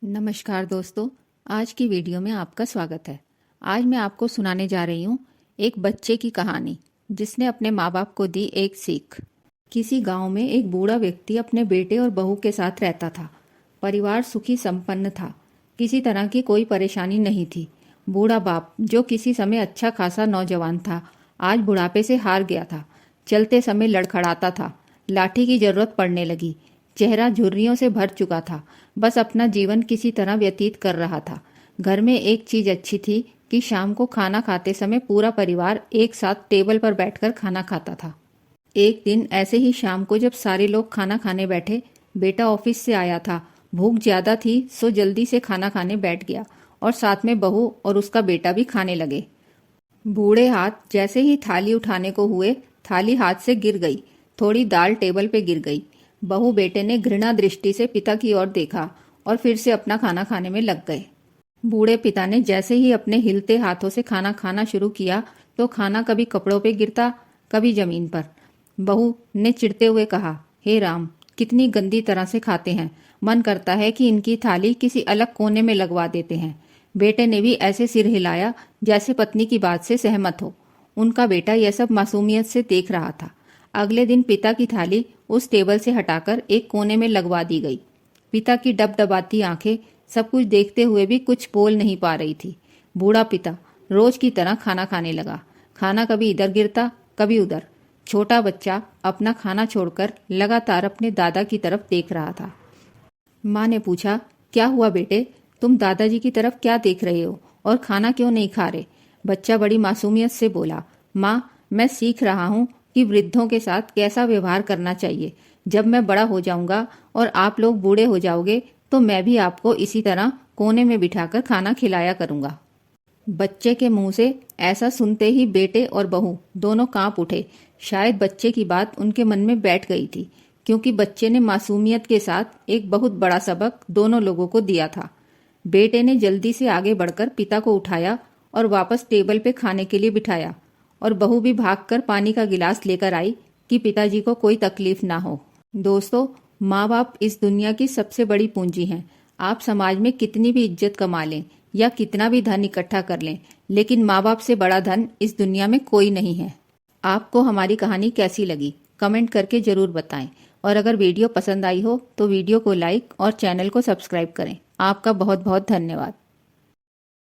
नमस्कार दोस्तों, आज की वीडियो में आपका स्वागत है। आज मैं आपको सुनाने जा रही हूँ एक बच्चे की कहानी जिसने अपने माँ बाप को दी एक सीख। किसी गांव में एक बूढ़ा व्यक्ति अपने बेटे और बहू के साथ रहता था। परिवार सुखी संपन्न था, किसी तरह की कोई परेशानी नहीं थी। बूढ़ा बाप, जो किसी समय अच्छा खासा नौजवान था, आज बुढ़ापे से हार गया था। चलते समय लड़खड़ाता था, लाठी की जरूरत पड़ने लगी। चेहरा झुर्रियों से भर चुका था, बस अपना जीवन किसी तरह व्यतीत कर रहा था। घर में एक चीज अच्छी थी कि शाम को खाना खाते समय पूरा परिवार एक साथ टेबल पर बैठकर खाना खाता था। एक दिन ऐसे ही शाम को जब सारे लोग खाना खाने बैठे, बेटा ऑफिस से आया था। भूख ज्यादा थी सो जल्दी से खाना खाने बैठ गया और साथ में बहू और उसका बेटा भी खाने लगे। बूढ़े हाथ जैसे ही थाली उठाने को हुए, थाली हाथ से गिर गई। थोड़ी दाल टेबल पे गिर गई। बहू बेटे ने घृणा दृष्टि से पिता की ओर देखा और फिर से अपना खाना खाने में लग गए। बूढ़े पिता ने जैसे ही अपने हिलते हाथों से खाना खाना शुरू किया तो खाना कभी कपड़ों पे गिरता, कभी जमीन पर। बहू ने चिढ़ते हुए कहा, हे राम, कितनी गंदी तरह से खाते हैं, मन करता है कि इनकी थाली किसी अलग कोने में लगवा देते हैं। बेटे ने भी ऐसे सिर हिलाया जैसे पत्नी की बात से सहमत हो। उनका बेटा यह सब मासूमियत से देख रहा था। अगले दिन पिता की थाली उस टेबल से हटाकर एक कोने में लगवा दी गई। पिता की डबडबाती आंखें सब कुछ देखते हुए भी कुछ बोल नहीं पा रही थी। बूढ़ा पिता रोज की तरह खाना खाने लगा। खाना कभी इधर गिरता, कभी उधर। छोटा बच्चा अपना खाना छोड़कर लगातार अपने दादा की तरफ देख रहा था। माँ ने पूछा, क्या हुआ बेटे, तुम दादाजी की तरफ क्या देख रहे हो और खाना क्यों नहीं खा रहे? बच्चा बड़ी मासूमियत से बोला, माँ, मैं सीख रहा हूँ कि वृद्धों के साथ कैसा व्यवहार करना चाहिए। जब मैं बड़ा हो जाऊंगा और आप लोग बूढ़े हो जाओगे तो मैं भी आपको इसी तरह कोने में बिठाकर खाना खिलाया करूंगा। बच्चे के मुंह से ऐसा सुनते ही बेटे और बहू दोनों कांप उठे। शायद बच्चे की बात उनके मन में बैठ गई थी, क्योंकि बच्चे ने मासूमियत के साथ एक बहुत बड़ा सबक दोनों लोगों को दिया था। बेटे ने जल्दी से आगे बढ़कर पिता को उठाया और वापस टेबल पे खाने के लिए बिठाया, और बहू भी भागकर पानी का गिलास लेकर आई कि पिताजी को कोई तकलीफ ना हो। दोस्तों, माँ बाप इस दुनिया की सबसे बड़ी पूंजी हैं। आप समाज में कितनी भी इज्जत कमा लें या कितना भी धन इकट्ठा कर लें, लेकिन माँ बाप से बड़ा धन इस दुनिया में कोई नहीं है। आपको हमारी कहानी कैसी लगी, कमेंट करके जरूर बताएं, और अगर वीडियो पसंद आई हो तो वीडियो को लाइक और चैनल को सब्सक्राइब करें। आपका बहुत बहुत धन्यवाद।